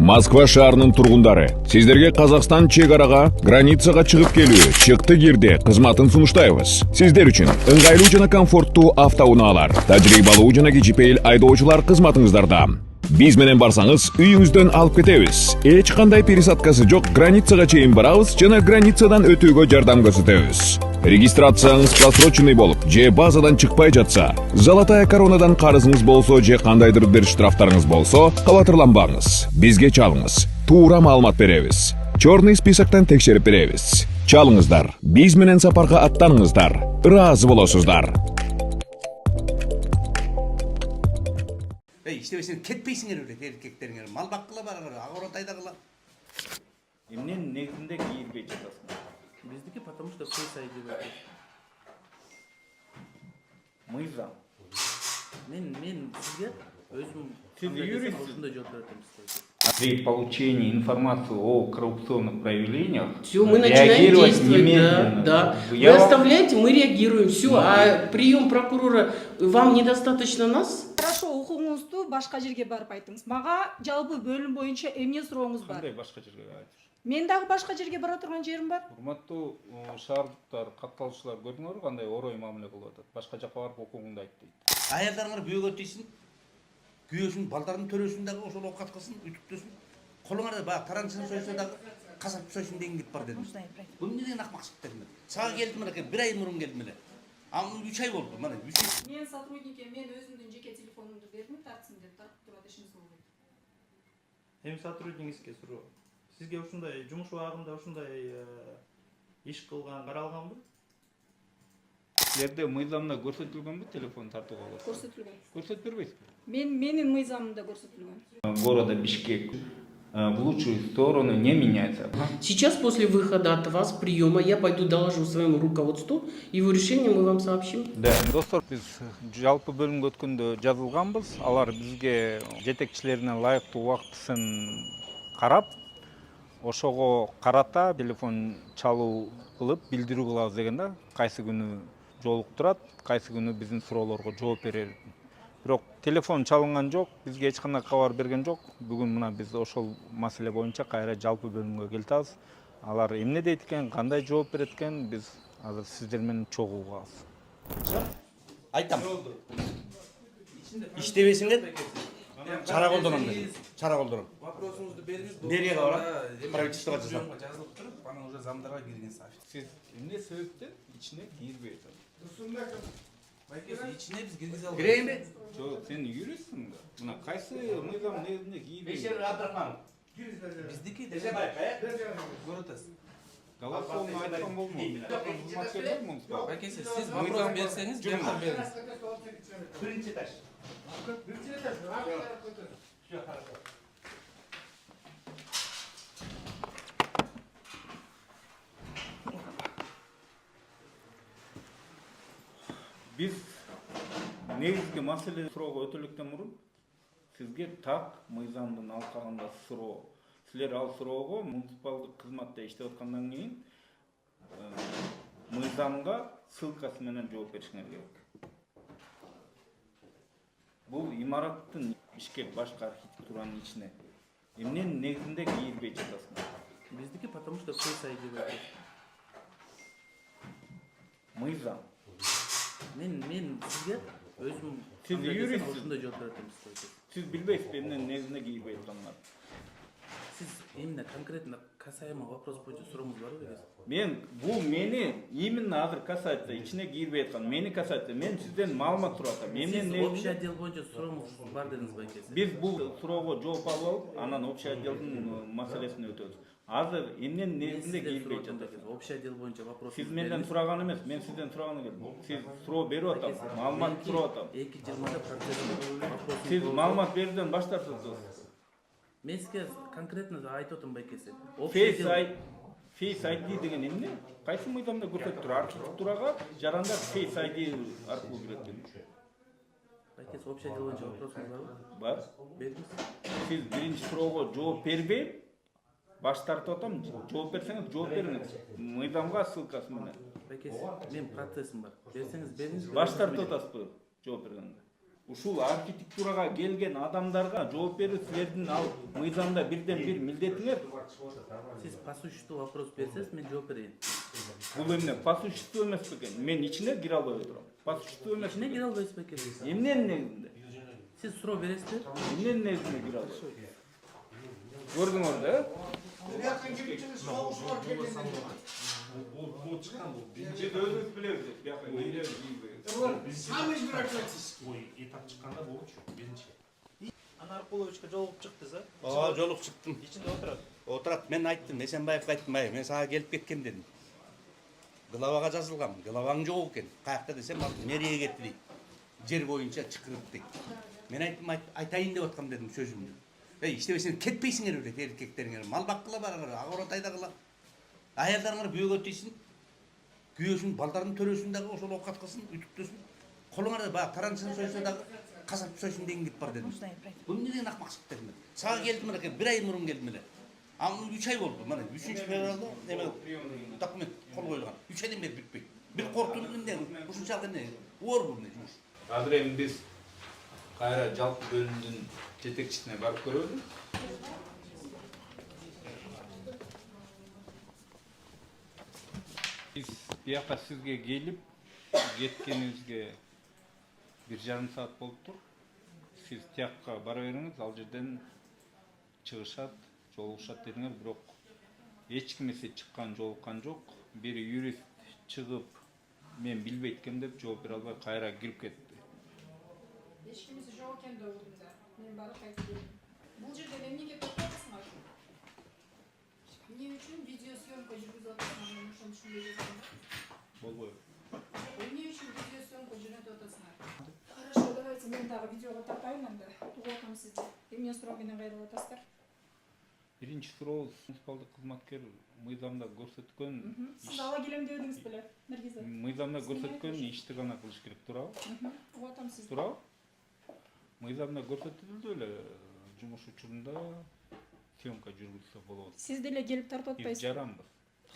Москва шаарынын тургундары, сиздерге Казакстан чек арага, границага чыгып келүү, чыкты кирде кызматын сунуштайбыз. Сиздер үчүн ыңгайлуу жана комфорттуу автоунаалар, тажрыйбалуу жана кичипейил айдоочулар кызматыңыздарда. Биз менен барсаңыз, үйүңүздөн алып кетебиз. Эч кандай пересадкасы жок, границага чейин барабыз жана границадан өтүүгө жардам көрсөтөбүз. Регистрацияңыз просроченный болуп, же базадан чыкпай жатса, Золотая коронадан карызыңыз болсо, же кандайдыр бир штрафтарыңыз болсо, кабатырланбаңыз. Бизге чалыңыз. Туура маалымат беребиз. Чорный списоктон текшерип беребиз. Чалыңыздар. Биз менен сапарга аттаныңыздар. Ыраазы болосуздар. İşte sen ketpeysiңер öyle erkekleриңер мал баккыла баргыла агоротайдагыла. Эмнен негизинде кийилбей жатасың? Биздики потому что Face ID бар. Мыйзам. Мен сизге өзүм Сиз юрист. ушундай жооп берем сизге. При получении информации о коррупционных проявлениях все, мы начинаем реагировать действовать, немедленно. да. Вы Я вам- оставляете, мы реагируем, все. А прием прокурора, вам недостаточно нас? Хорошо, укугуңузду башка жерге барып айтыңыз. Мага жалпы бөлүм боюнча эмне сурооңуз бар? Кандай башка жерге айтыш? Мен дагы башка жерге бара турган жерим бар. Урматтуу шаардыктар, катталуучулар көрдүңөрбү кандай орой мамиле кылып атат? Башка жака барып укугуңду айт дейт. Аялдарыңар бөөгө тийсин. Күйөөсүн, балдарын төрөсүн дагы ошол окаткасын, үтүктөсүн. Колуңарда баягы таранчыны сойсо дагы касап сойсун деген кеп бар дедим. Бул эмне деген акмакчылык дедим. Сага келдим эле, бир ай мурун келдим эле. Ам 3 ай болду. Мына 3 ай. Мен сотрудникке мен өзүмдүн жеке телефонумду бердим, тартсын деп тартып турат ишиңиз болбойт. Эми сотрудниңизге суроо. Сизге ушундай жумуш убагында ушундай иш кылган каралганбы? Силерде мыйзамда көрсөтүлгөнбү телефон тартууга болот? Көрсөтүлгөн. Көрсөтүп бербейсизби? Менин мыйзамымда көрсөтүлгөн. Города Бишкек в лучшую сторону не меняется. Сейчас после выхода от вас приема я пойду доложу своему руководству, и его решение мы вам сообщим. Да, достор, биз жалпы бөлүмгө өткөндө жазылганбыз. Алар бизге жетекчилерине ылайыктуу убактысын карап, ошого карата телефон чалуу кылып билдирүү кылабыз деген да. Кайсы күнү жолуктурат, кайсы күнү биздин суроолорго жооп берер. Бирок телефон чалынган жок, бизге эч кандай кабар берген жок. Бүгүн мына биз ошол маселе боюнча кайра жалпы бөлүмгө келтабыз. Алар эмне дейт экен, кандай жооп берет экен, биз азыр сиздер менен чогуу калабыз. Айтам. İştebesиңер чара колдоном дедим. Чара колдоном. Вопросыңызды бериңиз. Берге барам. Правительствого жазам. Жазылып туруп, анан уже замдарга кирген сообщение. Сиз эмне себептен ичине кирбей атасыз? Байкесі, ичине биз киргизе албайбыз. Кирейин бе? Жок, сен юристсиң да. Мына кайсы мыйзам негизинде кирбей? Бешер Абдрахман. Биздики Десе байка, көрөтөз. Голосовно айткан болмойт. Кызматкерлер мунда. Байкесі, сиз вопрос берсеңиз, жардам бериңиз. Биринчи этаж. Биз негизги маселе суроого өтөлүктөн мурун сизге так мыйзамдын алкагында суроо. Силер ал суроого муниципалдык кызматта иштеп аткандан кийин мыйзамга ссылкасы менен жооп беришиңер керек. Бул имараттын Бишкек башкы архитектуранын ичине эмненин негизинде кирбей жатасың? Биздики потому что Face ID бар. Мыйзам. Мен сизге өзүм Сиз юрист. ушундай жооп берем сизге. Сиз билбейсизби эмненин негизинде кирбей атканын? Сиз именно конкретно касаемо вопрос боюнча сурооңуз барбы дегенсиз? Бул мени именно азыр касается, ичине кирбей аткан. Мени касается. Мен сизден маалымат сурап атам. Сиз общий отдел боюнча сурооңуз бар дедиңиз байкеси. Биз бул суроого жооп алып, анан общий отделдин маселесине өтөбүз. Азыр эмненин негизинде кирбей жатасыз? Общий отдел боюнча вопрос. Сиз менден сураган эмес, мен сизден сураганы келдим. Сиз суроо берип атам, маалымат сурап атам. 2-20 процесс. Сиз маалымат берүүдөн баш тартасыз. Мен сизге конкретно айтып атам байкеси. Face ID деген эмне? Кайсы мыйзамда көрсөтүп тур? Архитектурага жарандар Face ID аркылуу кирет дейм. Байкеси общий отдел боюнча вопросуңуз барбы? Бар. Бериңиз. Сиз биринчи суроого жооп бербей, баш тартып атам, жооп берсеңиз жооп бериңиз. Мыйзамга ссылкасы менен. Байкеси, мен процессим бар. Берсеңиз бериңиз. Баш тартып атасызбы жооп бергенде? ушул архитектурага келген адамдарга жооп берүү силердин ал мыйзамда бирден бир милдетиңер. Сиз по существу вопрос берсеңиз, мен жооп берейин. Бул эмне по существу эмес бекен? Мен ичине кире албай турам. По существу эмес. Ичине кире албайсыз бекен. Эмненин негизинде? Сиз суроо бересиздер. Эмненин негизинде кире албайсыз? Көрдүңөр да? Бул чыккан бул. Биринчи өзүңүз билебиз. Бияка Ой, этап чыкканда болчу, биринчи. Ана Аркуловичке жолугуп чыктыңыз, а? Ооба, жолук чыктым. Ичинде отурат. Отурат, мен айттым, Эсенбаевге айттым, ай, мен сага келип кеткем дедим. Главага жазылгам, главаң жок экен. Каякта десем, ал мэрияга кетти дейт. Жер боюнча чакырып дейт. Мен айттым, айтайын деп аткам дедим сөзүмдү. Эй, иштебесеңер кетпейсиңер беле, эркектериңер. Мал баккыла барыңар, агоротайда кыла. Аялдарыңар бүйөгө тийсин. Күйөөсүн, балдардын төрөсүн дагы ошол оокат кылсын, үтүктөсүн. Колуңарда баягы таранчыны сойсо дагы касап сойсун деген кеп бар дедим. Бул эмне деген акмакчылык дедим. Сага келдим эле, 1 ай мурун келдим эле. А 3 ай болду. Мына 3-нчү февралда эме документ кол коюлган. 3 айдан бери бүтпөйт. Бир корктуп эмне, ушунчалык эмне, оор бул эмне жумуш. Азыр эми биз кайра жалпы бөлүмдүн жетекчисине барып көрөлү. Биз бияка сизге келип кеткенибизге 1,5 саат болуптур. Сиз тияққа бара бериңиз, ал жерден чыгышат, жолугушат дедиңер, бирок эч ким эсе чыккан, жолуккан жок. Бир юрист чыгып, мен билбейт экен деп жооп бере албай кайра кирип кетти. Эч кимиси жок экен да өзүңүздөр. Мен барып кайтып келдим. Бул жерде эмнеге токтотосуңар? Эмне үчүн видеосъемка жүргүзүп атасыңар? Мен ошону түшүнбөй жатам. Болбойбу. Эмне үчүн видеосъемка жүргүзүп атасыңар? Хорошо, давайте мен дагы видеого тартайын анда. Угуп атам сизди. Эмне суроо менен кайрылып атасыздар? Биринчи сурообуз муниципалдык кызматкер мыйзамда көрсөткөн Сиз ала келем дедиңиз беле, Наргиза? мыйзамда көрсөткөн ишти гана кылыш керек, туурабы? Угуп атам сизди. Туурабы? Мыйзамда көрсөтүлдү эле жумуш учурунда съемка жүргүзсө болот. Сиз деле келип тартып Биз атпайсызбы? жаранбыз.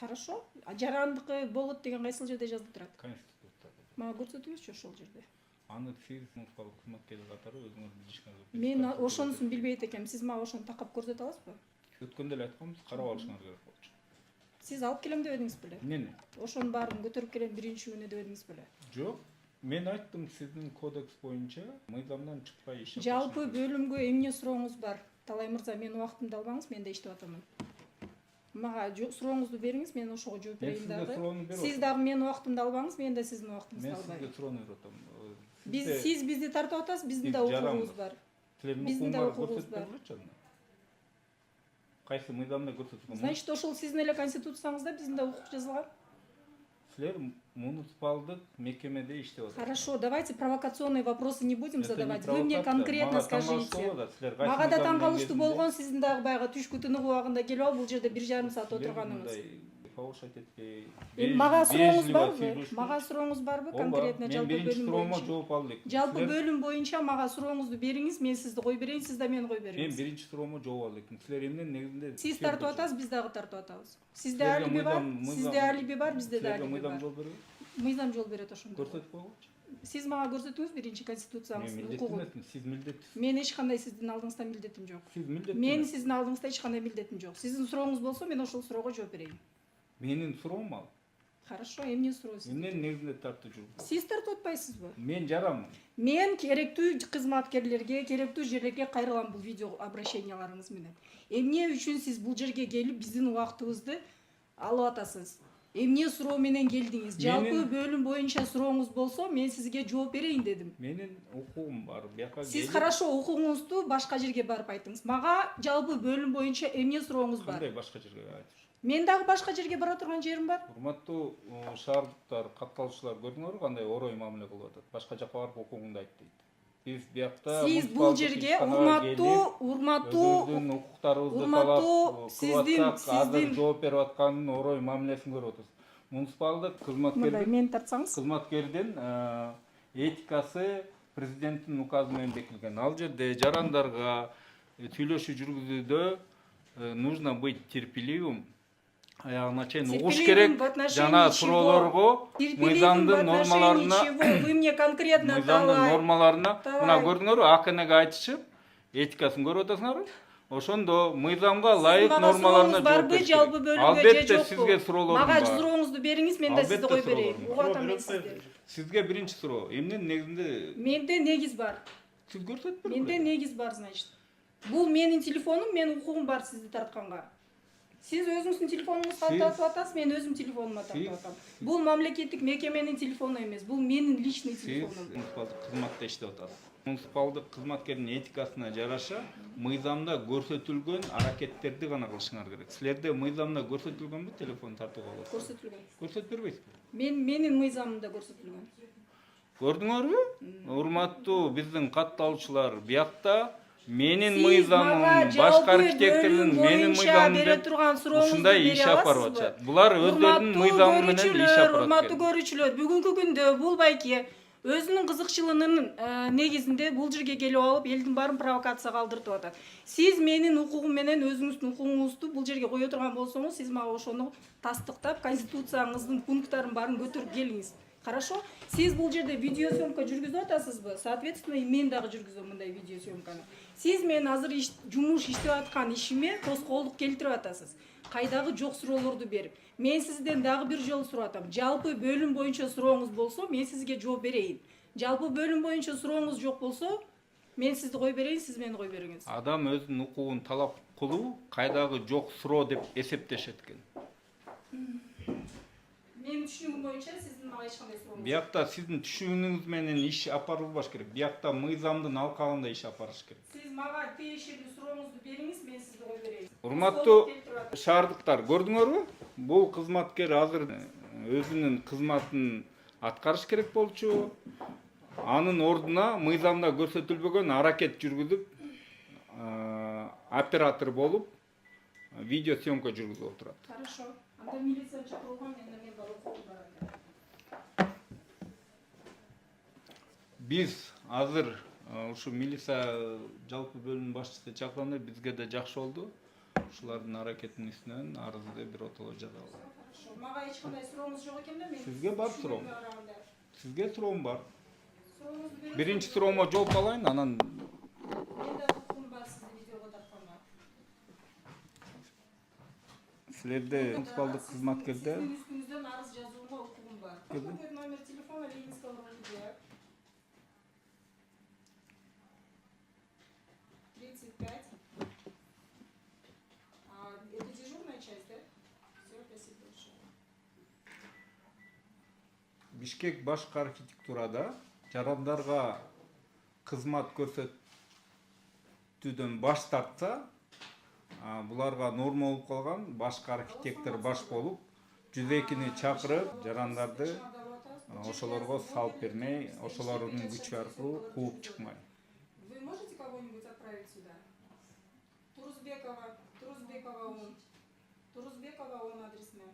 Хорошо. Жарандыкы болот деген кайсыл жерде жазылып турат? Конституцияда. Мага көрсөтүңүзчү ошол жерде. Аны сиз муниципалдык кызматкер катары өзүңөр билишиңер керек. Мен ошонусун билбейт экенмин. Сиз мага ошону такап көрсөтө аласызбы? Өткөндө эле айтканбыз, карап алышыңар керек болчу. Сиз алып келем деп эдиңиз беле? Эмнени? Ошонун баарын көтөрүп келем биринчи күнү деп эдиңиз беле? Жок. Мен айттым, сиздин кодекс боюнча мыйзамдан чыкпай иш. Жалпы бөлүмгө эмне сурооңуз бар? Талай мырза, менин убактымды албаңыз, мен да иштеп атамын. Мага сурооңузду бериңиз, мен ошого жооп берейин дагы. Сиз дагы менин убактымды албаңыз, мен да сиздин убактыңызды Мен албайм. сизге суроону берип атам. Сиз бизди тартып атасыз, биздин да укугубуз бар. Биздин да укугубуз бар. Кайсы мыйзамда көрсөтүлгөн? Значит, ошол сиздин эле конституцияңызда биздин да укук жазылган. Силер муниципалдык мекемеде иштеп атасыздар. Хорошо, давайте провокационные вопросы не будем задавать. Вы мне конкретно скажите. Мага да таң калыштуу болгон, сиздин дагы баягы түшкү тыныгуу убагында келип алып, бул жерде 1,5 саат отурганыңыз. Повышать этпей. Мага сурооңуз барбы? Мага сурооңуз барбы конкретно Мен жалпы биринчи бөлүм суроомо боюнча? жооп алдым. Жалпы бөлүм боюнча мага сурооңузду бериңиз, мен сизди кой берейин, сиз да мени кой Мен бериңиз. биринчи суроомо жооп алдым. Силер эмнен негизинде? Сиз тартып атасыз, биз дагы тартып атабыз. Сизде Силерге алиби бар, мыйзам- сизде алиби бар, бизде да Силерге алиби мыйзам бар. жол берет. Мыйзам жол берет ошондо. Көрсөтүп койгучу. Сиз мага көрсөтүңүз биринчи Мен конституцияңыздын милдеттүү укугун. эмесмин, сиз милдеттүүсүз. Мен эч кандай сиздин алдыңызда милдетим жок. Сиз милдеттүү. Мен сиздин алдыңызда эч кандай милдетим жок. Сиздин сурооңуз болсо, мен ошол суроого жооп берейин. Менин суроом ал. Хорошо, эмне суроо сиз? Эмнен негизинде тартып жүрүп? Сиз тартып атпайсызбы? Мен жарам. Мен керектүү кызматкерлерге, керектүү жерлерге кайрылам бул видео обращенияларыңыз менен. Эмне үчүн сиз бул жерге келип биздин убактыбызды алып атасыз? Эмне суроо менен келдиңиз? Жалпы бөлүм боюнча сурооңуз болсо, мен сизге жооп берейин дедим. Менин укугум бар. Бияка Сиз хорошо укугуңузду башка жерге барып айтыңыз. Мага жалпы бөлүм боюнча эмне сурооңуз бар? кандай башка жерге айтыш? Мен дагы башка жерге бара турган жерим бар. Урматтуу шаардыктар, катталуучулар, көрдүңөрбү кандай орой мамиле кылып атат? Башка жакка барып укугуңду айт дейт. Биз биякта Сиз бул жерге урматтуу өзүбүздүн укуктарыбызды талап сиздин азыр жооп берип атканын орой мамилесин көрүп атабыз. Муниципалдык мен тартсаңыз. кызматкердин этикасы президенттин указы менен бекитилген. Ал жерде жарандарга сүйлөшүү жүргүзүүдө нужно быть терпеливым. аягына чейин угуш Терпеливым керек в отношении жана чего? суроолорго Терпеливым в мыйзамдын отношении нормаларына чего? Вы мне конкретно мыйзамдын давай. нормаларына мына Давай. көрдүңөрбү АКНге айтышып этикасын көрүп атасыңарбы ошондо мыйзамга ылайык Мага нормаларына сурооңуз барбы бериш жалпы керек. бөлүмгө же Албетте жокпу? сизге суроолорум Мага бар. сурооңузду бериңиз, мен да сизди Албетте коюп берейин. суроолорум Угуп атам мен сизди. Сизге биринчи суроо эмненин негизинде Менде негиз бар. сиз көрсөтүп Менде негиз бар, значит. Бул менин телефонум, менин укугум бар сизди тартканга. Сиз өзүңүздүн телефонуңузду тартып атасыз, мен өзүм телефонума тартып атам. Бул мамлекеттик мекеменин телефону эмес, бул менин личный сиз телефонум. муниципалдык кызматта иштеп атасыз. Муниципалдык кызматкердин этикасына жараша мыйзамда көрсөтүлгөн аракеттерди гана кылышыңар керек. Силерде мыйзамда көрсөтүлгөнбү телефон тартууга болот? Көрсөтүлгөн. Көрсөтүп бербейсизби? Менин мыйзамымда көрсөтүлгөн. Көрдүңөрбү? Урматтуу биздин катталуучулар, биякта менин Сиз мыйзамым, мага башка жалпы архитектордун бөлүм менин боюнча мыйзамым бере деп турган сурооңузду ушундай бере иш алып барып аласызбы? атышат. Булар өздөрүнүн мыйзамы менен иш алып барат Урматтуу экен. көрүүчүлөр, бүгүнкү күндө бул байке өзүнүн кызыкчылыгынын негизинде бул жерге келип алып элдин баарын провокацияга алдыртып атат. Сиз менин укугум менен өзүңүздүн укугуңузду бул жерге кое турган болсоңуз, сиз мага ошону тастыктап, конституцияңыздын пункттарын баарын көтөрүп келиңиз. Хорошо? Сиз бул жерде видеосъемка жүргүзүп атасызбы? Соответственно, мен дагы жүргүзөм мындай видеосъемканы. Сиз мен азыр жумуш иштеп аткан ишиме тоскоолдук келтирип атасыз. Кайдагы жок суроолорду берип. Мен сизден дагы бир жолу сурап атам. Жалпы бөлүм боюнча сурооңуз болсо, мен сизге жооп берейин. Жалпы бөлүм боюнча сурооңуз жок болсо, мен сизди коюп берейин, сиз мени коюп бериңиз. Адам өзүнүн укугун талап кылуу кайдагы жок суроо деп эсептешет экен. Менин түшүнүгүм боюнча сиздин мага эч кандай сурооңуз жок. Биякта сиздин түшүнүгүңүз менен иш апарылбаш керек. Биякта мыйзамдын алкагында иш апарыш керек. Сиз мага тиешелүү сурооңузду бериңиз, мен сизди коюп берейин. Урматтуу шаардыктар, көрдүңөрбү? Бул кызматкер азыр өзүнүн кызматын аткарыш керек болчу. Анын ордуна мыйзамда көрсөтүлбөгөн аракет жүргүзүп, оператор болуп, видеосъемка жүргүзүп отурат. Хорошо. Анда милиция чакырылган, мен дагы укугум бар. Биз азыр ушу милиция жалпы бөлүм башчысы чакырганда бизге да жакшы болду. Ушулардын аракетинин үстүнөн арызды биротоло жазабыз. Хорошо. Мага эч кандай сурооңуз жок экен да, мен. Сизге бар суроом. Сизге суроом бар. Сурооңузду бериңиз. Биринчи суроомо жооп алайын, анан Мен да укугум бар сизди видеого тартканга. силерде муниципалдык кызматкерде Сиздин үстүңүздөн арыз жазууга укугум бар. Какой номер телефона Ленинского района? 35. Это дежурная часть, да? Все, спасибо большое. Бишкек башкы архитектурада жарандарга кызмат көрсөтүүдөн баш тартса, буларга норма болуп калган башкы архитектор баш болуп, 102-ни чакырып, жарандарды ошолорго салып бермей, ошолордун күчү аркылуу кууп чыкмай. Вы можете кого-нибудь отправить сюда? Турузбекова 10. Турузбекова 10 адресная.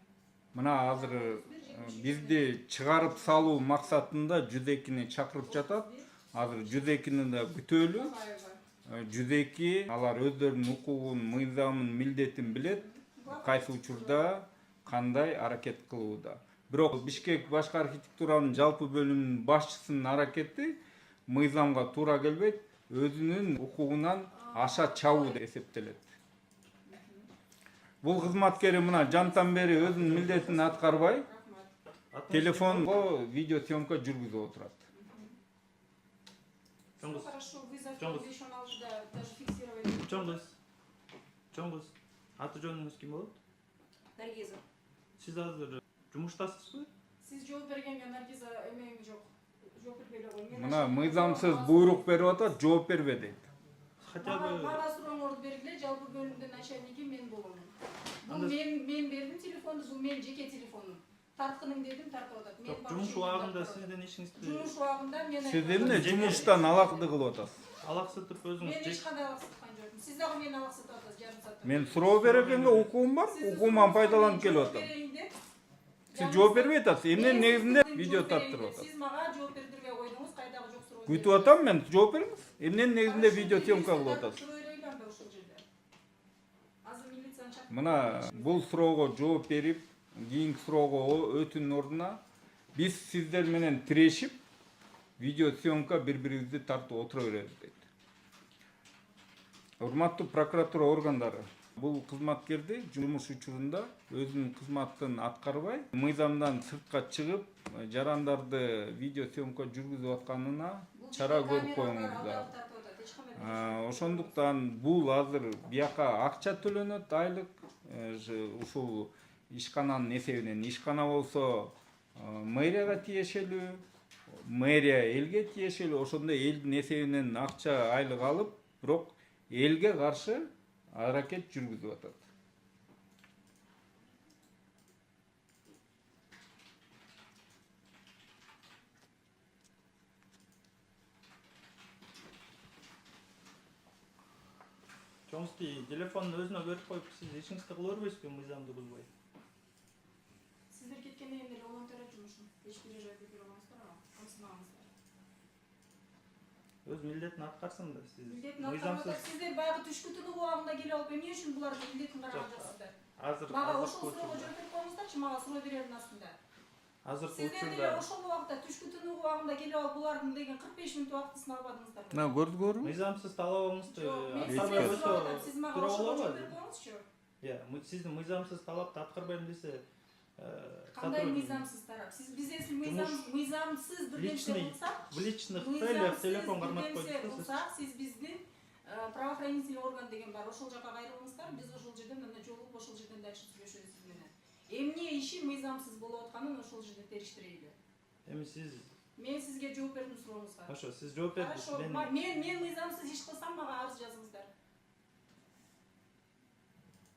Мына азыр бизди чыгарып салуу максатында 102-ни чакырып жатат. Азыр 102-ни да күтөлү. 102 алар өздөрүнүн укугун, мыйзамын, милдетин билет. Кайсы учурда кандай аракет кылууда. Бирок Бишкек башкы архитектуранын жалпы бөлүмүнүн башчысынын аракети мыйзамга туура келбейт, өзүнүн укугунан аша чабуу деп эсептелет. Бул кызматкери мына жантан бери өзүнүн милдетин аткарбай, телефонго видеосъемка жүргүзүп отурат. Хорошо, вы завтра еще надо даже фиксировать. Чоңгуз. Аты жөнүңүз ким болот? Наргиза. Сиз азыр жумуштасызбы? Сиз жооп бергенге Наргиза эмең жок. Жооп бербей койгон. Мына мыйзамсыз буйрук берип атат, жооп бербе дейт. Хотя бы Мага сурооңорду бергиле, жалпы бөлүмдүн начальниги мен боломун. Бул мен бердим телефонду, бул менин жеке телефонум. Тарткының дедим, тартып атат. жумуш убагында сиздин ишиңизди Жумуш убагында мен Сиз эмне жумуштан алакты кылып атасыз? алаксытып мен өзүңүз эч кандай алаксыткан жокмун. Сиз дагы мени алаксытып атасыз жарым сааттан. Мен суроо бергенге укугум бар, укугуман пайдаланып келип атам. Сиз жооп бербей атасыз, эмненин негизинде видео тарттырып атасыз. Сиз мага жооп бердирбей койдуңуз, кайдагы жок суроо. Күтүп атам мен, жооп бериңиз. Эмненин негизинде видео съемка кылып атасыз? Азыр милиция мына бул суроого жооп берип кийинки суроого өтүүнүн ордуна биз сиздер менен тирешип видео съемка бири бирибизди тартып отура беребиз дейт. Урматтуу прокуратура органдары бул кызматкерди жумуш учурунда өзүнүн кызматын аткарбай мыйзамдан сыртка чыгып жарандарды видео съемка жүргүзүп атканына чара көрүп коюңуздар. Ошондуктан бул азыр бияка акча төлөнөт айлык ушул ишкананын эсебинен. Ишкана болсо мэрияга тиешелүү, мэрия элге тиешелүү, ошондо элдин эсебинен акча айлык алып, бирок элге каршы аракет жүргүзүп атат. Чоңсти телефонун өзүнө берип коюп, сиз ишиңизди кыла бербейсизби мыйзамды бузбай? Сиздер кеткенден кийин эле волонтер жумушун эч бир жерде бере алмайсыздар, камсынаңыздар. Өз милдетин аткарсын да, сиз Милдетин мыйзамсыз. Сиздер баягы түшкү убагында келип алып, эмне үчүн булардын милдетин караган жоксуздар? Азыр Мага ошол суроого жооп берип коюңуздарчы, мага суроо берердин астында. азыр Сиздер деле ошол убакта түшкү убагында келип алып, булардын деген 45 мүнөт убактысын албадыңыздар. Мына көрдүңөрбү? мыйзамсыз талабыңызды Сиз аткарбай койсо сиз мага туура ошого жооп болобу? берип коюңузчу. Сиздин мыйзамсыз талапты аткарбайм десе, Кандай мыйзамсыз тарап? Сиз биз эсли мыйзамсыз бир нерсе кылсак, в личных целях телефон кармап койдук. Сиз биздин правоохранительный орган деген бар, ошол жака кайрылыңыздар, биз ошол жерден мына жолугуп ошол жерден дальше сүйлөшөбүз сиз менен. Эмне иши мыйзамсыз болуп атканын ошол жерде териштирели. Эми сиз Мен сизге жооп бердим сурооңузга. Хорошо, сиз жооп бердиңиз. Хорошо, мен мыйзамсыз иш кылсам, мага арыз жазыңыздар.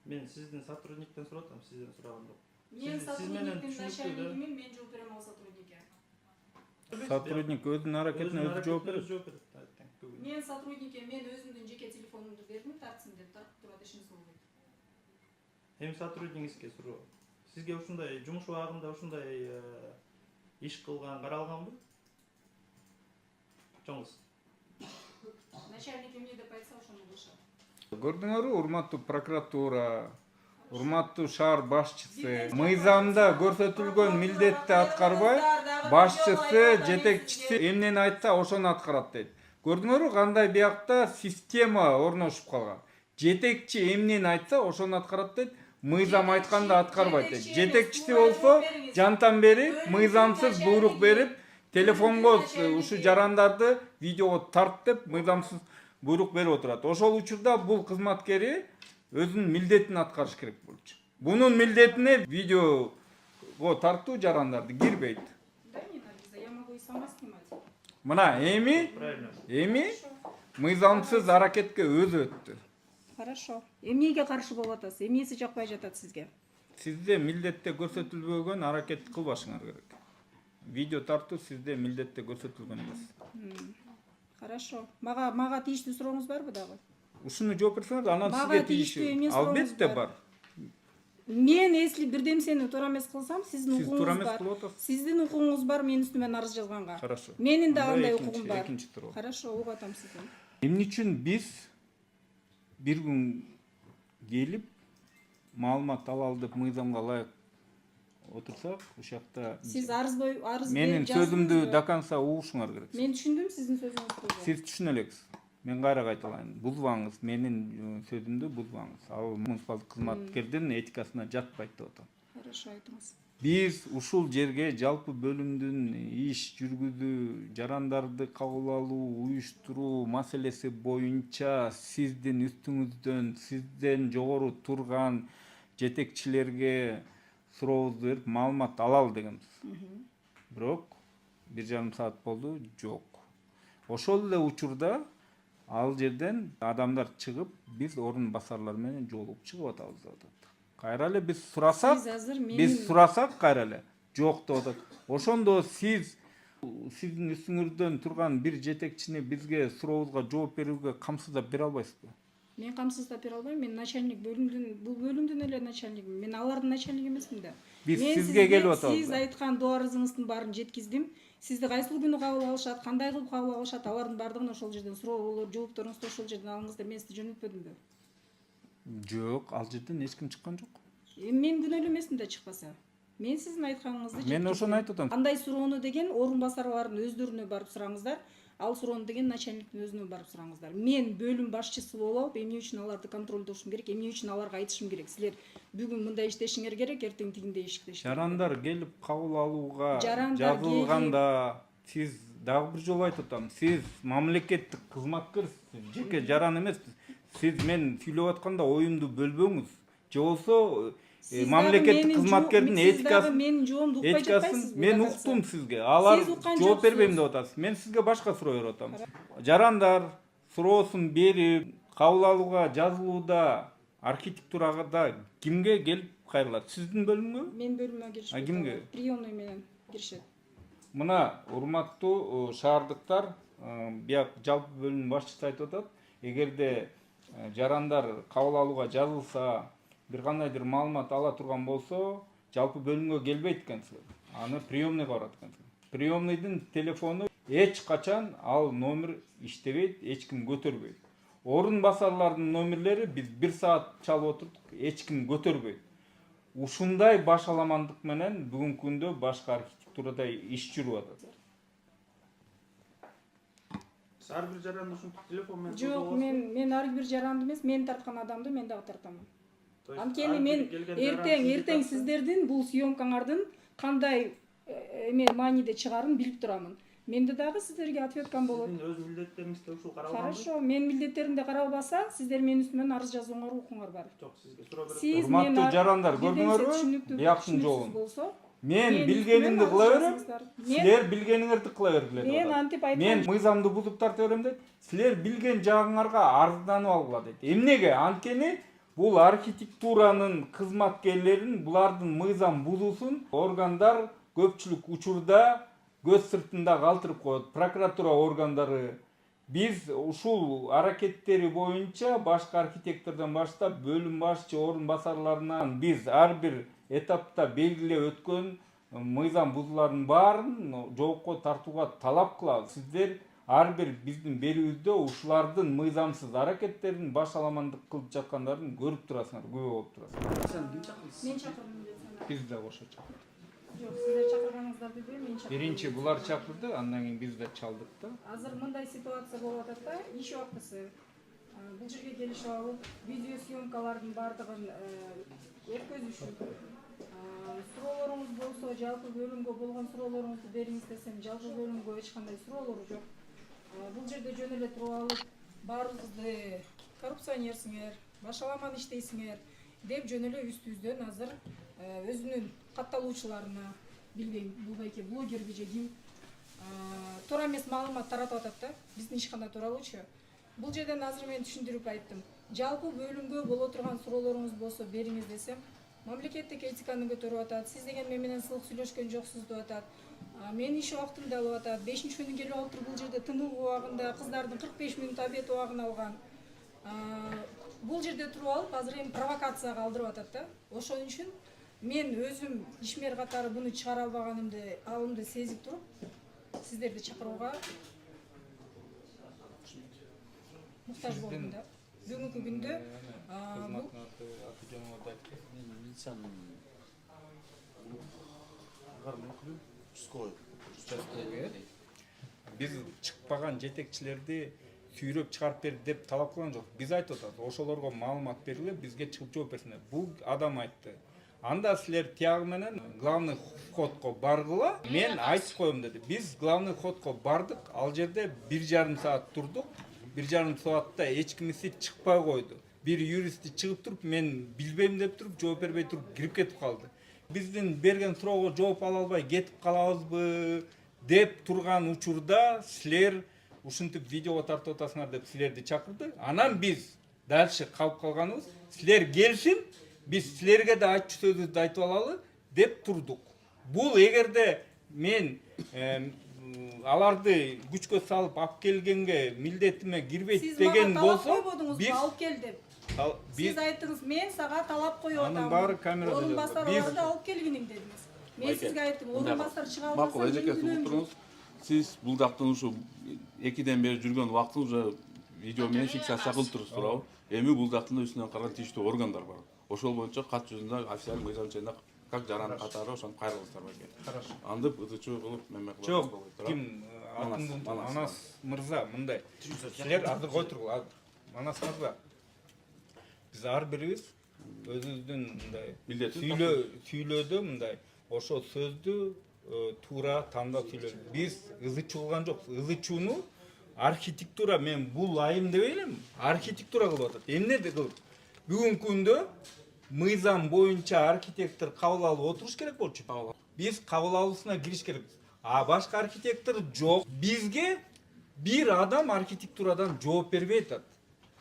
Мен сиздин сотрудниктен сурап атам, сизден сураган жок. Мен Сиз менен сотрудниктин түшүнүктүү да. начальнигимен мен жооп берем ал сотрудникке. Сотрудник өзүнүн аракетине өзү жооп берет. Мен сотрудникке мен өзүмдүн жеке телефонумду бердим, тартсын деп тартып турат, ишин болбойт. Эми сотрудниңизге суроо. Сизге ушундай жумуш убагында ушундай иш кылган каралганбы? Чоңуз. Начальник эмне деп айтса ошону кылышат. Көрдүңөрбү, урматтуу прокуратура, урматтуу шаар башчысы, мыйзамда көрсөтүлгөн милдетти аткарбай, башчысы, жетекчиси эмнени айтса ошону аткарат дейт. Көрдүңөрбү, кандай биякта система орношуп калган. Жетекчи эмнени айтса ошону аткарат дейт, мыйзам айтканды аткарбайт дейт. Жетекчиси болсо жантан бери мыйзамсыз буйрук берип, телефонго ушу жарандарды видеого тарт деп мыйзамсыз буйрук берип отурат. Ошол учурда бул кызматкери өзүнүн милдетин аткарыш керек болчу. Бунун милдетине видеого тартуу жарандарды кирбейт. Да, не надо, я могу и сама снимать. Мына эми мыйзамсыз аракетке өзү өттү. Хорошо. Эмнеге каршы болуп атасыз? Эмнеси жакпай жатат сизге? Сизде милдетте көрсөтүлбөгөн аракет кылбашыңар керек. Видео тартуу сизде милдетте көрсөтүлгөн эмес. Хорошо. Мага тийиштүү сурооңуз барбы дагы? Ушуну жооп берсеңиз, анан сизге тийиштүү. Албетте бар. Мен если бирдемсени туура эмес кылсам, сиздин Сиз туура укугуңуз эмес бар. кылып атасыз. Сиздин укугуңуз бар менин үстүмөн арыз жазганга. Хорошо. Менин да андай укугум бар. Экинчи суроо. Хорошо, угуп атам сизден. Эмне үчүн биз бир күн келип маалымат алалы деп мыйзамга ылайык отурсак, ушакта Сиз арыз менин сөзүмдү до конца угушуңар керек. Мен түшүндүм сиздин сөзүңүздү. Сиз түшүнө элексиз. Мен кайра кайталайын. Бузбаңыз, менин сөзүмдү бузбаңыз. Ал муниципалдык кызматкердин этикасына жатпайт деп атам. Хорошо, айтыңыз. Биз ушул жерге жалпы бөлүмдүн иш жүргүзүү, жарандарды кабыл алуу, уюштуруу маселеси боюнча сиздин үстүңүздөн, сизден жогору турган жетекчилерге сурообузду берип маалымат алалы дегенбиз. Бирок 1,5 саат болду, жок. Ошол эле учурда ал жерден адамдар чыгып, биз орун басарлар менен жолугуп чыгып атабыз деп атат. Кайра эле биз сурасак кайра эле жок деп атат. Ошондо сиздин үстүңүздөн турган бир жетекчини бизге сурообузга жооп берүүгө камсыздап бере албайсызбы? Мен камсыздап бере албайм. Мен начальник бул бөлүмдүн эле начальнигимин. Мен алардын начальниги эмесмин да. Биз сизге келип атабыз. Сиз айткан доо арызыңыздын баарын жеткиздим. Сизди кайсыл күнү кабыл алышат, кандай кылып кабыл алышат, алардын баардыгын ошол жерден суроолор, жоопторуңузду ошол жерден алыңыз деп мен сизди жөнөтпөдүмбү? Жок, ал жерден эч ким чыккан жок. Мен күнөөлүү эмесмин да чыкпаса. Мен сиздин айтканыңызды Мен ошону айтып атам. Кандай суроону деген орун басарлардын өздөрүнө барып сураңыздар. Ал суроону деген начальниктин өзүнө барып сураңыздар. Мен бөлүм башчысы болуп, эмне үчүн аларды контролдошум керек, эмне үчүн аларга айтышым керек. Силер бүгүн мындай иштешиңер керек, эртең тигиндей иштешиңер. Жарандар келип кабыл алууга Жарандар жазылганда сиз дагы бир жолу айтып атам. Сиз мамлекеттик кызматкерсиз, жеке жаран эмессиз. Сиз мен сүйлөп атканда оюмду бөлбөңүз. Же болсо мамлекеттик кызматкердин этикасын менин жоомду укпай жатпайсызбы? мен уктум сизге. Алар жооп бербейм деп атасыз. Мен сизге башка суроо берип атам. Жарандар суроосун берип, кабыл алууга жазылууда, архитектурада кимге келип кайрылат? Сиздин бөлүмгө? Мен бөлүмгө киришет. Кимге? Приемный менен киришет. Мына урматтуу шаардыктар, бияк жалпы бөлүм башчысы айтып атат, эгерде жарандар кабыл алууга жазылса, бир кандайдыр маалымат ала турган болсо, жалпы бөлүмгө келбейт экенсиз. Аны приемныйга барат экенсиз. Приемныйдын телефону эч качан ал номер иштебейт, эч ким көтөрбөйт. Орун басарлардын номерлери биз 1 саат чалып отурдук, эч ким көтөрбөйт. Ушундай башаламандык менен бүгүнкү күндө башка архитектурада иш жүрүп атат. Ар бир жаран ушинтип телефон менен Жок, мен ар бир жаранды эмес, мен тарткан адамды мен дагы тартамын. Анткени мен эртең сиздердин бул съемкаңардын кандай мааниде чыгарын билип турамын. Менде дагы сиздерге ответкам болот. Сиздин өз милдеттериңизде ушул каралганбы? Хорошо, мен милдеттеримде каралбаса, сиздер менин үстүмөн арыз жазууңар укуңар бар. Жок, сизге суроо берет. Сиз Урматтуу жарандар, көрдүңөрбү? Биякчын жолун. Мен билгенимди кыла берем. Силер билгениңерди кыла бергиле. Мен антип айтам. Мен мыйзамды бузуп тарта берем дейт. Силер билген жагыңарга арызданып алгыла дейт. Эмнеге? Анткени бул архитектуранын кызматкерлерин булардын мыйзам бузуусун органдар көпчүлүк учурда көз сыртында калтырып коет. Прокуратура органдары биз ушул аракеттери боюнча башка архитектордон баштап бөлүм башчы орун басарларынан биз ар бир этапта белгилеп өткөн мыйзам бузуулардын баарын жоопко тартууга талап кылабыз. Сиздер ар бир биздин берүүбүздө ушулардын мыйзамсыз аракеттерин башаламандык кылып жаткандарын көрүп турасыңар, күбө болуп турасыңар. Мен чакырдым деп. Биз да кошо чакырдык. Жок, сиздер чакырганыңыздарды билбейм, мен чакырдым. Биринчи булар чакырды, андан кийин биз да чалдык да. Азыр мындай ситуация болуп атат да, иш убактысы. Бул жерге келишип алып, видео съемкалардын бардыгын өткөзүш үчүн. Суроолоруңуз болсо, жалпы бөлүмгө болгон суроолоруңузду бериңиз десем, жалпы бөлүмгө эч кандай суроолор жок. Бул жерде жөн эле туруп алып, баарыңызды коррупционерсиңер, башаламан иштейсиңер деп жөн эле үстүбүздөн азыр өзүнүн катталуучуларына, билбейм, бул байке блогерби же ким туура эмес маалымат таратып атат да, биздин ишкана тууралуучу. Бул жерден азыр мен түшүндүрүп айттым. Жалпы бөлүмгө боло турган суроолоруңуз болсо бериңиз десем, мамлекеттик этиканы көтөрүп атат, сиз деген мен менен сылык сүйлөшкөн жоксуз деп атат. Мен иш убактымды алып атат. 5-күнү келип алып туруп бул жерде тыныгуу убагында кыздардын 45 мүнөт обед убагын алган. Бул жерде туруп алып азыр эми провокацияга алдырып атат да. Ошон үчүн мен өзүм ишмер катары буну чыгара албаганымды, алымды сезип туруп, сиздерди чакырууга муктаж болдум да. Бүгүнкү күндө биз чыкпаган жетекчилерди сүйрөп чыгарып бер деп талап кылган жок. Биз айтып атабыз, ошолорго маалымат бергиле, бизге чыгып жооп берсиңер. Бул адам айтты. Анда силер тиягы менен главный входко баргыла. Мен айтып коем деди. Биз главный входко бардык. Ал жерде 1,5 саат турдук. 1,5 саатта эч кимиси чыкпай койду. Бир юристи чыгып туруп, мен билбейм деп туруп, жооп бербей туруп кирип кетип калды. Биздин берген суроого жооп ала албай кетип калабызбы деп турган учурда силер ушинтип видеого тартып атасыңар деп силерди чакырды. Анан биз дальше калып калганыбыз, силер келсин, биз силерге да айтчу сөзүбүздү айтып алалы деп турдук. Бул эгерде мен аларды күчкө салып алып келгенге милдетиме кирбейт деген болсо, биз алып кел деп. Сиз айттыңыз, мен сага талап коюп атам. Анын баары камерада Орун басарларды алып келгиниң дедиңиз. Мен сизге айттым, орун басар чыга албаса, макул, эжеке, туруңуз. Сиз бул жактан ушу 2ден бери жүргөн убактыңыз уже видео менен фиксация кылып туруп туурабы? Эми бул жактын үстүнөн караган тийиштүү органдар бар. Ошол боюнча кат жүзүндө официалдык мыйзам чегинде как жаран катары ошону кайрылыңыздар байке. Хорошо. Андып ызычуу кылып меме кылып. Жок, ким Манас мырза мындай. Силер азыр кой тургула. Манас мырза. Биз ар бирибиз өзүбүздүн мындай сүйлөөдө мындай ошо сөздү туура тандап сүйлөдүк. Биз ызычуу кылган жокпуз. Ызычууну архитектура, мен бул айым деп элем, архитектура кылып атат. Эмне кылып? Бүгүнкү күндө мыйзам боюнча архитектор кабыл алып отуруш керек болчу. Биз кабыл алуусуна кириш керекпиз. А башка архитектор жок. Бизге бир адам архитектурадан жооп бербей атат.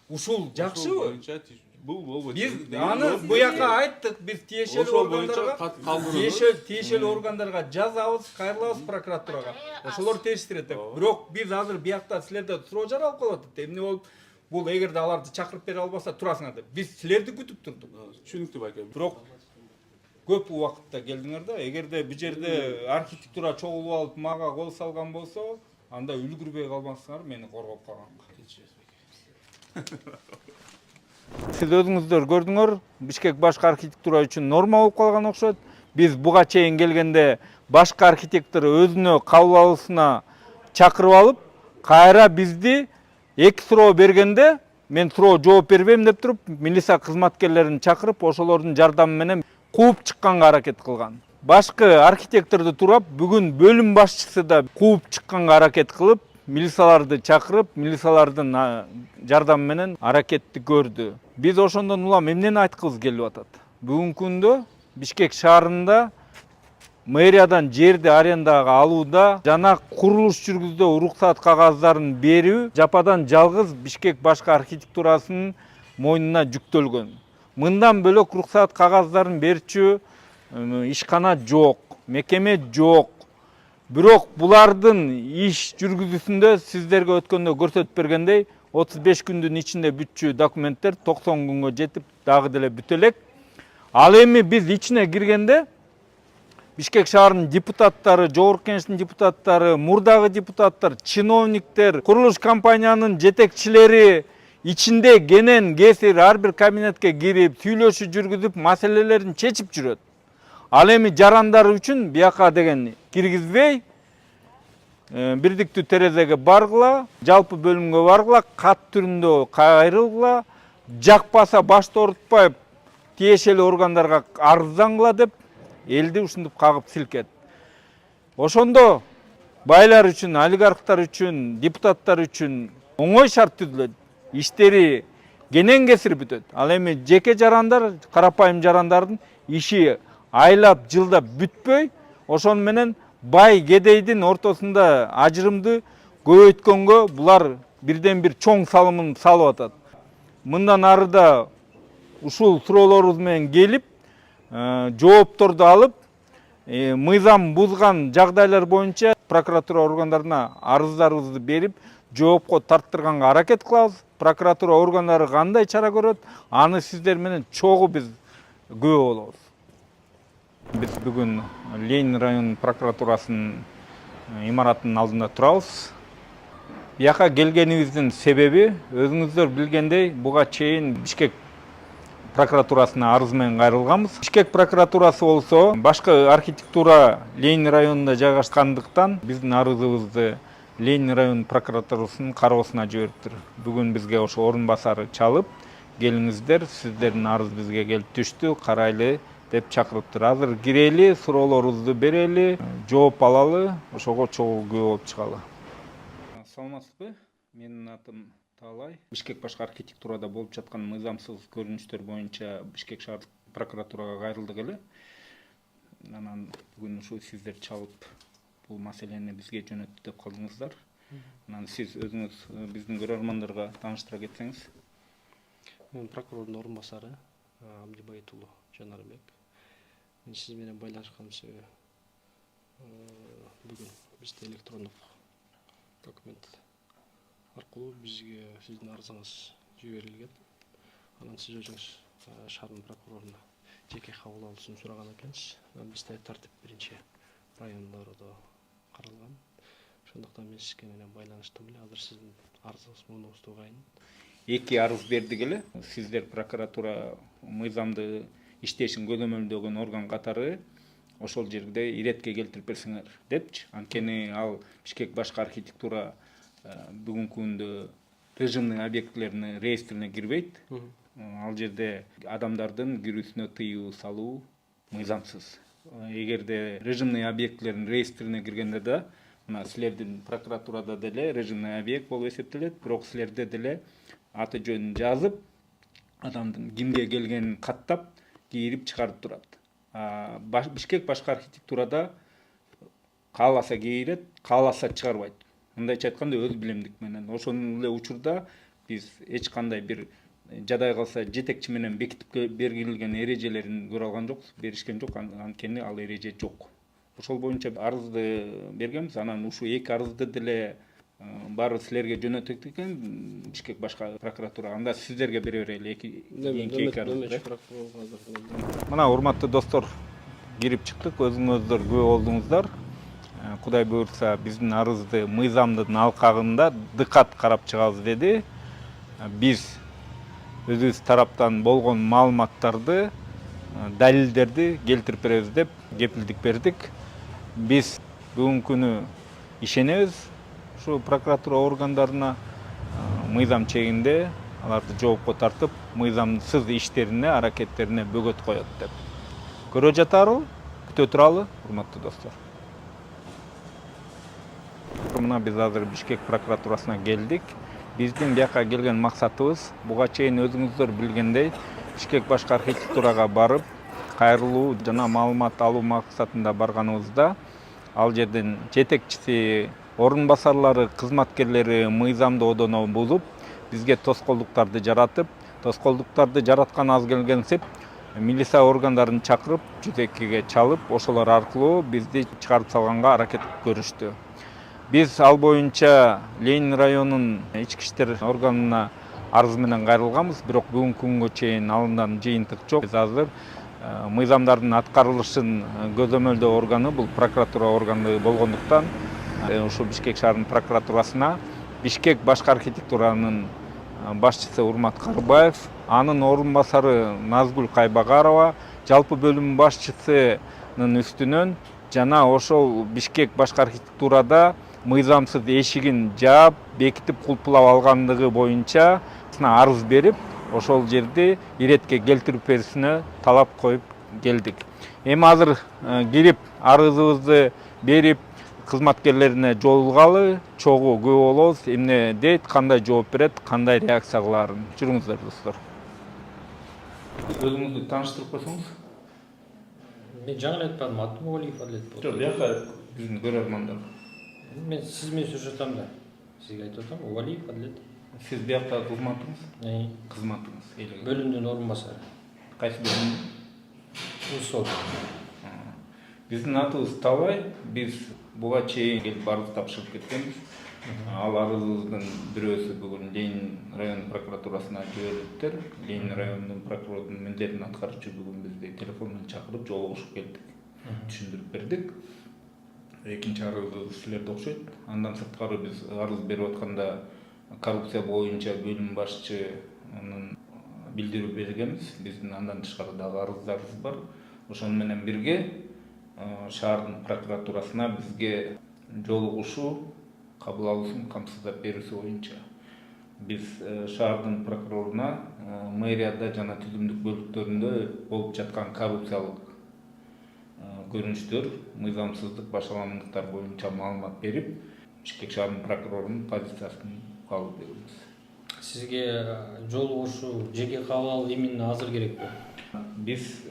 Ушул жакшыбы? Бул болбойт. Биз аны буяка айттык, биз тиешелүү органдарга жазабыз, кайрылабыз прокуратурага. Ошолор териштирет деп. Бирок биз азыр биякта силерде суроо жаралып калып атат. Эмне болуп? Бул эгерде аларды чакырып бере албаса турасыңар деп. Биз силерди күтүп турдук. Түшүнүктүү байке. Бирок көп убакытта келдиңер да. Эгерде бу жерде архитектура чогулуп алып мага кол салган болсо, анда үлгүрбөй калмасыңар мени коргоп калганга. Сиз өзүңүздөр көрдүңөр, Бишкек башкы архитектура үчүн норма болуп калган окшойт. Биз буга чейин келгенде башкы архитектор өзүнө кабыл алуусуна чакырып алып, кайра бизди эки суроо бергенде, мен суроо жооп бербейм деп туруп, милиция кызматкерлерин чакырып, ошолордун жардамы менен кууп чыкканга аракет кылган. Башкы архитекторду турап, бүгүн бөлүм башчысы да кууп чыкканга аракет кылып, милицияларды чакырып, милициялардын жардамы менен аракетти көрдү. Биз ошондон улам эмнени айткыбыз келип атат? Бүгүнкү күндө Бишкек шаарында мэриядан жерди арендага алууда жана курулуш жүргүздө уруксат кагаздарын берүү жападан жалгыз Бишкек башкы архитектурасынын мойнуна жүктөлгөн. Мындан бөлөк уруксат кагаздарын берчү ишкана жок, мекеме жок. Бирок булардын иш жүргүзүүсүндө сиздерге өткөндө көрсөтүп бергендей 35 күндүн ичинде бүтчү документтер 90 күнгө жетип дагы деле бүтө элек. Ал эми биз ичине киргенде Бишкек шаарынын депутаттары, Жогорку Кеңештин депутаттары, мурдагы депутаттар, чиновниктер, курулуш компаниянын жетекчилери ичинде кенен кесир ар бир кабинетке кирип, сүйлөшүү жүргүзүп, маселелерин чечип жүрөт. Ал эми жарандар үчүн бияка деген киргизбей, бирдиктүү терезеге баргыла, жалпы бөлүмгө баргыла, кат түрүндө кайрылгыла, жакпаса башты оорутпай тиешелүү органдарга арыздангыла деп элди ушинтип кагып силкет. Ошондо байлар үчүн, олигархтар үчүн, депутаттар үчүн оңой шарт түзүлөт. Иштери кенен кесир бүтөт. Ал эми жеке жарандар, карапайым жарандардын иши айлап, жылдап бүтпөй, ошону менен бай кедейдин ортосунда ажырымды көбөйткөнгө булар бирден бир чоң салымын салып атат. Мындан арыда ушул суроолорубуз менен келип, жоопторду алып, мыйзам бузган жагдайлар боюнча прокуратура органдарына арыздарыбызды берип, жоопко тарттырганга аракет кылабыз. Прокуратура органдары кандай чара көрөт, аны сиздер менен чогуу биз күбө болобуз. Биз бүгүн Ленин район прокуратурасынын имаратынын алдында турабыз. Бияка келгенибиздин себеби өзүңүздөр билгендей, буга чейин Бишкек прокуратурасына арыз менен кайрылганбыз. Бишкек прокуратурасы болсо башкы архитектура Ленин районунда жайгашкандыктан биздин арызыбызды Ленин район прокуратурасынын кароосуна жибериптир. Бүгүн бизге ошо орун басары чалып, келиңиздер, сиздердин арыз бизге келип түштү, карайлы деп чакырыптыр. Азыр кирели, суроолорубузду берели, жооп алалы, ошого чогуу күбө болуп чыгалы. Саламатсызбы? Менин атым Таалай. Бишкек башкы архитектурада болуп жаткан мыйзамсыз көрүнүштөр боюнча Бишкек шаардык прокуратурага кайрылдык эле. Анан бүгүн ушу сиздер чалып бул маселени бизге жөнөттү деп калдыңыздар. Анан сиз өзүңүз биздин көрөрмандарга тааныштыра кетсеңиз. Мен прокурордун орун басары Абдибайыт уулу Жанарбек. Мен сиз менен байланышканым себеби бүгүн бизде электрондук документ аркылуу бизге сиздин арызыңыз жиберилген. Анан сиз өзүңүз шаардын прокуроруна жеке кабыл алуусун сураган экенсиз. Бизде тартип биринчи райондордо каралган. Ошондуктан мен сизге менен байланыштым эле. Азыр сиздин арызыңыз муунубузду угайын. Эки арыз бердик эле. Сиздер прокуратура мыйзамды иштешин көзөмөлдөгөн орган катары ошол жерде иретке келтирип берсеңер депчи. Анткени ал Бишкек башкы архитектура бүгүнкү күндө режимный объектилеринин реестрине кирбейт. Ал жерде адамдардын кирүүсүнө тыюу салуу мыйзамсыз. Эгерде режимный объектилердин реестрине киргенде да мына силердин прокуратурада деле режимный объект болуп эсептелет, бирок силерде деле аты жөнүн жазып, адамдын кимге келгенин каттап, кийирип чыгарып турат. Бишкек башкы архитектурада кааласа кийирет, кааласа чыгарбайт. Мындайча айтканда өз билимдик менен. Ошол эле учурда биз эч кандай бир жадай калса жетекчи менен бекитип бергилген эрежелерин көрө алган жокпуз, беришкен жок, анткени ал эреже жок. Ошол боюнча арызды бергенбиз, анан ушул эки арызды деле баары силерге жөнөттүк экен, Бишкек башкы прокуратура. Анда сиздерге бере берели эки арызды. Мына урматтуу достор, кирип чыктык, өзүңүздөр күбө болдуңуздар. Кудай буйрса биздин арызды мыйзамдын алкагында дыкат карап чыгабыз деди. Биз өзүбүз тараптан болгон маалыматтарды, далилдерди келтирип беребиз деп кепилдик бердик. Биз бүгүнкү күнү ишенебиз ушу прокуратура органдарына, мыйзам чегинде аларды жоопко тартып, мыйзамсыз иштерине, аракеттерине бөгөт коет деп. Көрө жатарбы, күтө туралы, урматтуу достор. Мына биз азыр Бишкек прокуратурасына келдик. Биздин бияка келген максатыбыз, буга чейин өзүңүздөр билгендей, Бишкек башкы архитектурага барып, кайрылуу жана маалымат алуу максатында барганыбызда, ал жерден жетекчиси, орун басарлары, кызматкерлери мыйзамды одоно бузуп, бизге тоскоолдуктарды жаратып, тоскоолдуктарды жараткан аз келгенсип, милиция органдарын чакырып, 102-ге чалып, ошолор аркылуу бизди чыгарып салганга аракет көрүштү. Биз ал боюнча Ленин районунун ички иштер органына арыз менен кайрылганбыз, бирок бүгүнкү күнгө чейин алындан жыйынтык жок. Биз азыр мыйзамдардын аткарылышын көзөмөлдөө органы бул прокуратура органы болгондуктан ушу Бишкек шаарынын прокуратурасына Бишкек башкы архитектуранын башчысы Урмат Карыбаев, анын орун басары Назгүл Кайбагарова, жалпы бөлүм башчысынын үстүнөн жана ошол Бишкек башкы архитектурада мыйзамсыз эшигин жаап, бекитип кулпулап алгандыгы боюнча арыз берип, ошол жерди иретке келтирип беришине талап коюп келдик. Эми азыр кирип арызыбызды берип, кызматкерлерине жолугалы, чогуу күбө болобуз. Эмне дейт, кандай жооп берет, кандай реакция кылаарын. Жүрүңүздөр достор. Өзүңүздү тааныштырып койсоңуз. Мен жаңы айтпадым, атым Уалиев Адлет болду. Жок, бияка биздин көрөрмандар. Мен сиз менен сүрөтөм да. Сизге айтып атам, Уалиев Адлет. Сиз бияка кызматыңыз? Кызматыңыз. Бөлүмдүн орун басары. Кайсы бөлүм? Усол. Биздин атыбыз Талай. Биз буга чейин келип арыз тапшырып кеткенбиз. Ал арызыбыздын бирөөсү бүгүн Ленин район прокуратурасына жиберилиптир. Ленин районунун прокурордун милдетин аткаруучу бүгүн бизди телефон менен чакырып жолугушуп келдик. Түшүндүрүп бердик. Экинчи арызыбыз силерде окшойт. Андан сырткары биз арыз берип атканда коррупция боюнча бөлүм башчынын билдирүү бергенбиз. Биздин андан тышкары дагы арыздарыбыз бар. Ошону менен бирге шаардын прокуратурасына бизге жолугушуу, кабыл алуусун камсыздап берүүсү боюнча биз шаардын прокуроруна мэрияда жана түзүмдүк бөлүктөрүндө болуп жаткан коррупциялык көрүнүштөр, мыйзамсыздык, башаламдыктар боюнча маалымат берип, Бишкек шаарынын прокурорунун позициясын кабыл беребиз. Сизге жолугушуу, жеке кабыл алуу именно азыр керекпи? Биз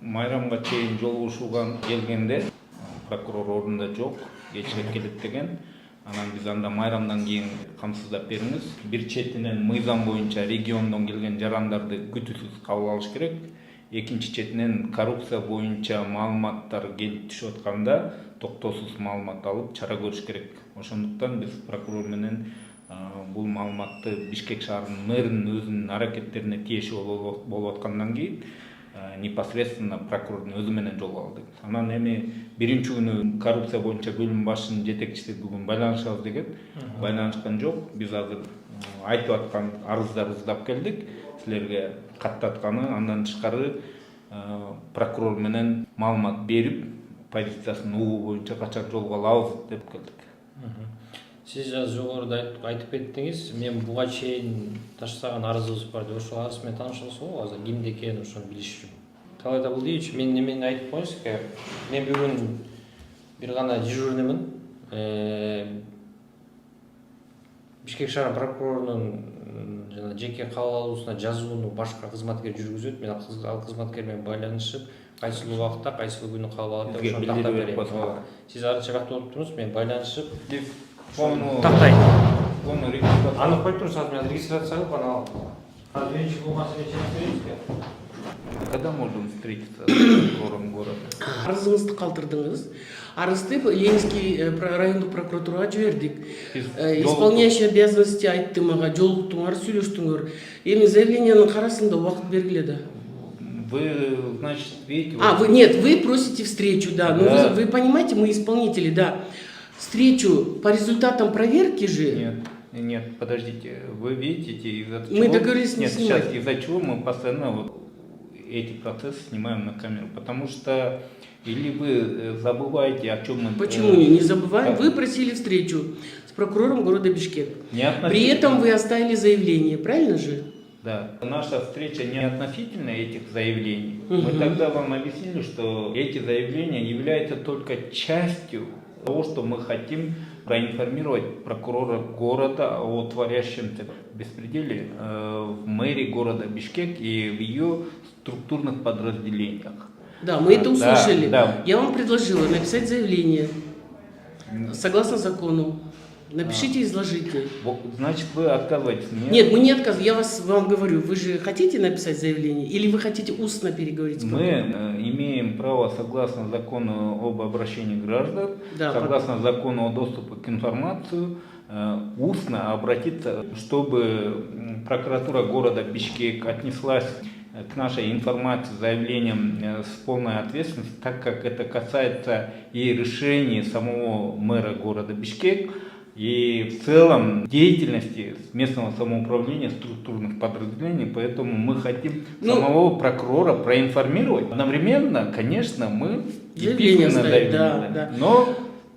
майрамга чейин жолугушууга келгенде прокурор орунда жок, кечирээк келет деген. Анан биз анда майрамдан кийин камсыздап бериңиз. Бир четинен мыйзам боюнча региондон келген жарандарды күтүүсүз кабыл алыш керек. Экинчи четинен коррупция боюнча маалыматтар келип түшүп атканда токтоосуз маалымат алып чара көрүш керек. Ошондуктан биз прокурор менен бул маалыматты Бишкек шаарынын мэринин өзүнүн аракеттерине тиешелүү болуп аткандан кийин непосредственно прокурордун өзү менен жолугуп алдык. Анан эми биринчи күнү коррупция боюнча бөлүм башчынын жетекчиси бүгүн байланышабыз деген. Байланышкан жок. Биз азыр айтып аткан арыздарды ыздап келдик. Силерге каттатканы, андан тышкары прокурор менен маалымат берип, позициясын угуу боюнча качан жолго алабыз деп келдик. Сиз аз жогоруда айтып кеттиңиз, мен буга чейин таштаган арызыбыз бар деп, ошол арыз менен таанышасыз го, азыр кимде экенин ошону билиш үчүн. Калай Табылдиевич, мен немени айтып коеюнузбу? Мен бүгүн бир гана дежурныймын. Бишкек шаар прокурорунун жана жеке кабыл алуусуна жазууну башка кызматкер жүргүзөт. Мен ал кызматкер менен байланышып, кайсыл убакытта, кайсыл күнү кабыл алат деп ошону тактап берем. Сиз ар чыгат болуп туруңуз, мен байланышып тактайт. Аны коюп туруңуз, азыр мен регистрация кылып аны алам. Азыр биринчи бул маселени чечип беребизби? Когда можем встретиться с прокурором города? Арызыңызды калтырдыңыз. Арызды Ленинский райондук прокуратурага жибердик. Исполняющий обязанности айтты мага, жолуктуңар, сүйлөштүңөр. Эми заявлениянын карасында убакыт бергиле да. Вы, значит, видите... Вы просите встречу, да. Но да. Вы понимаете, мы исполнители, да. Встречу по результатам проверки же... Нет, подождите. Вы видите, из-за чего... Мы договорились не снимать. Сейчас, из-за чего мы постоянно эти процессы снимаем на камеру. Потому что или вы забываете, о чем мы... Почему не забываем? Вы просили встречу с прокурором города Бишкек. При этом вы оставили заявление, правильно же? Да. Наша встреча не относительно этих заявлений. Мы тогда вам объяснили, что эти заявления являются только частью того, что мы хотим проинформировать прокурора города о творящемся беспределе в мэрии города Бишкек и в ее структурных подразделениях. Да, мы это услышали. Да. Я вам предложила написать заявление согласно закону. Напишите, изложите. Значит, вы отказываетесь? Нет, мы не отказываем. Я вам говорю, вы же хотите написать заявление или вы хотите устно переговорить с прокурором? Мы имеем право, согласно закону об обращении граждан, согласно закону о доступе к информации, устно обратиться, чтобы прокуратура города Бишкек отнеслась к нашей информации, заявлением с полной ответственностью, так как это касается и решений самого мэра города Бишкек, и в целом деятельности местного самоуправления, структурных подразделений, поэтому мы хотим самого прокурора проинформировать. Одновременно, конечно, мы письменно заявление, но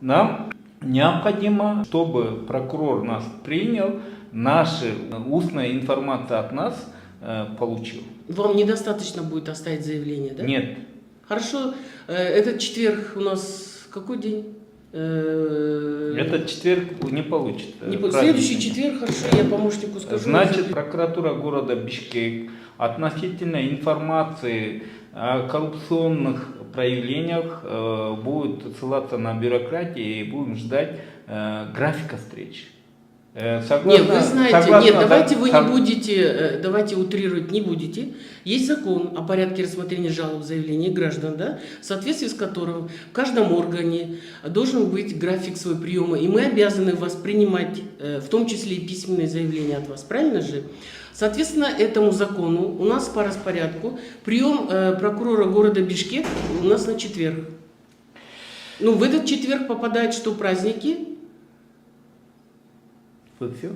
нам необходимо, чтобы прокурор нас принял, наша устная информация от нас получил. Вам недостаточно будет оставить заявление, да? Нет. Хорошо, этот четверг у нас какой день? Этот четверг не получится. Следующий четверг, хорошо, я помощнику скажу. Значит, прокуратура города Бишкек относительно информации о коррупционных проявлениях будет ссылаться на бюрократию и будем ждать графика встреч. Нет, вы знаете, давайте вы не будете, давайте утрировать не будете. Есть закон о порядке рассмотрения жалоб, заявлений граждан, да, в соответствии с которым в каждом органе должен быть график своего приема, и мы обязаны вас принимать, в том числе и письменные заявления от вас, правильно же? Соответственно, этому закону у нас по распорядку прием прокурора города Бишкек у нас на четверг. Ну, в этот четверг попадает что, праздники? Все?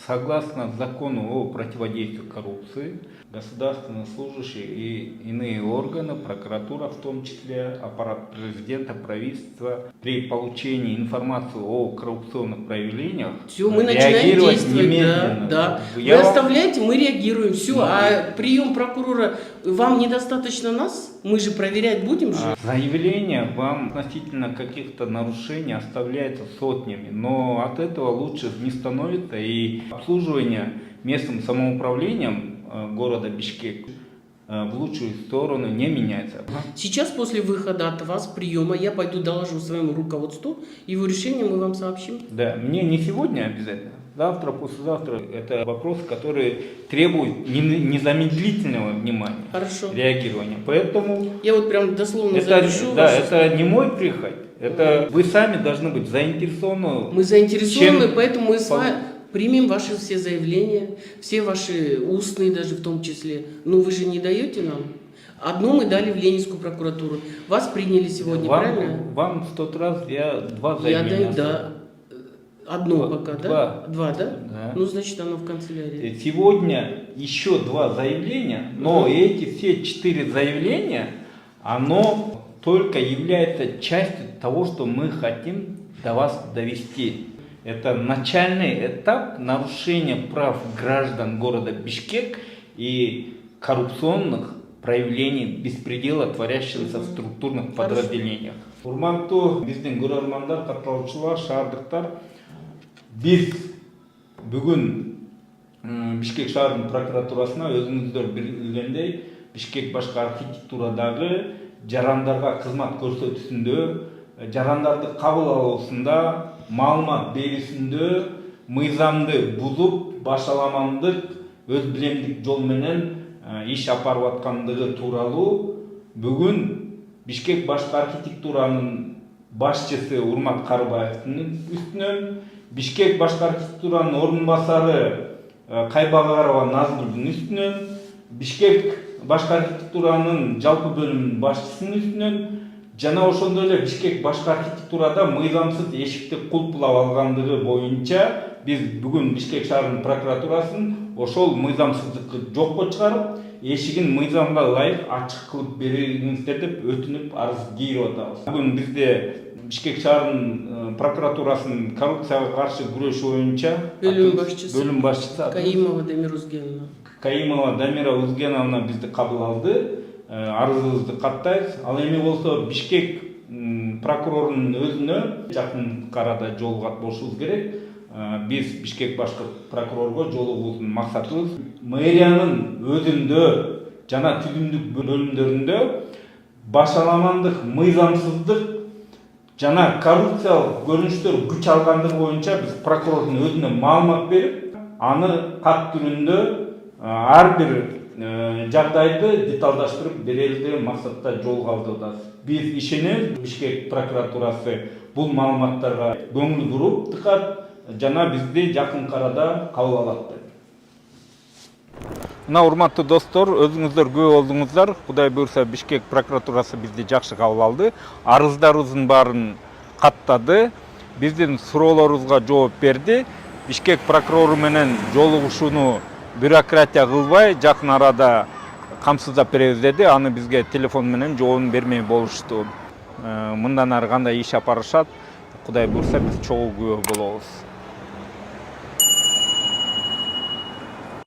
Согласно закону о противодействии коррупции, государственные служащие и иные органы, прокуратура в том числе, аппарат президента, правительства, при получении информации о коррупционных проявлениях, все, мы начинаем действовать. Да. Вы оставляете, мы реагируем. Все, а прием прокурора, вам недостаточно нас? Мы же проверять будем же. Заявления вам относительно каких-то нарушений оставляются сотнями, но от этого лучше не становится, и обслуживание местным самоуправлением города Бишкек в лучшую сторону не меняется. Сейчас после выхода от вас приема я пойду доложу своему руководству, его решение мы вам сообщим. Да, мне не сегодня обязательно, завтра, послезавтра. Это вопрос, который требует незамедлительного внимания, реагирования. Поэтому я вот прям дословно запишу. Да, это не мой прихоть. Это вы сами должны быть заинтересованы. Мы заинтересованы, поэтому мы с вами... примем ваши все заявления, все ваши устные даже в том числе. Ну вы же не даете нам? Одно мы дали в Ленинскую прокуратуру. Вас приняли сегодня, правильно? Вам в тот раз я 2 Я заявления. даю, да. Одно пока, да? 2, да? Да. Ну, значит, оно в канцелярии. Сегодня еще 2 заявления, но эти все 4 заявления, оно только является частью того, что мы хотим до вас довести. Это начальный этап нарушения прав граждан города Бишкек и коррупционных проявлений беспредела, творящихся в структурных подразделениях. Урмантуу биздин көрөрмандар, катталуучулар, шаардыктар, биз бүгүн Бишкек шаарынын прокуратурасына өзүңүздөр билгендей Бишкек башкы архитектурадагы жарандарга кызмат көрсөтүүсүндө, жарандарды кабыл алуусунда, маалымат берүүсүндө мыйзамды бузуп, башаламандык, өз билемдик жол менен иш апарып аткандыгы тууралуу бүгүн Бишкек башкы архитектуранын башчысы Урмат Карыбаевдин үстүнөн, Бишкек башкы архитектуранын орун басары Кайбагарова Назгүлдүн үстүнөн, Бишкек башкы архитектуранын жалпы бөлүмүнүн башчысынын үстүнөн жана ошондой эле Бишкек башкы архитектурада мыйзамсыз эшикти кулпулап алгандыгы боюнча биз бүгүн Бишкек шаарынын прокуратурасын ошол мыйзамсыздыкты жокко чыгарып, эшигин мыйзамга ылайык ачык кылып бериңиздер деп өтүнүп арыз кийип атабыз. Бүгүн бизде Бишкек шаарынын прокуратурасынын коррупцияга каршы күрөш боюнча бөлүм башчысы Каимова Дамира Узгеновна. Каимова Дамира Узгеновна бизди кабыл алды. Арызыбызды каттайбыз. Ал эми болсо Бишкек прокурорунун өзүнө жакын арада жолугат болушубуз керек. Биз Бишкек башкы прокурорго жолугуубуздун максатыбыз мэриянын өзүндө жана түзүмдүк бөлүмдөрүндө башаламандык, мыйзамсыздык жана коррупциялык көрүнүштөр күч алгандыгы боюнча биз прокурордун өзүнө маалымат берип, аны кат түрүндө ар бир жагдайды деталдаштырып берели деген максатта жолго алып атабыз. Биз ишенебиз, Бишкек прокуратурасы бул маалыматтарга көңүл буруп тыкат жана бизди жакын арада кабыл алат деп. Мына урматтуу достор, өзүңүздөр күбө болдуңуздар. Кудай буйрса Бишкек прокуратурасы бизди жакшы кабыл алды. Арыздарыбыздын баарын каттады. Биздин суроолорубузга жооп берди. Бишкек прокурору менен жолугушууну бюрократия кылбай, жакын арада камсыздап беребиз деди. Аны бизге телефон менен жообун бермей болушту. Мындан ары кандай иш апарышат, Кудай буйрса биз чогуу күбө болобуз.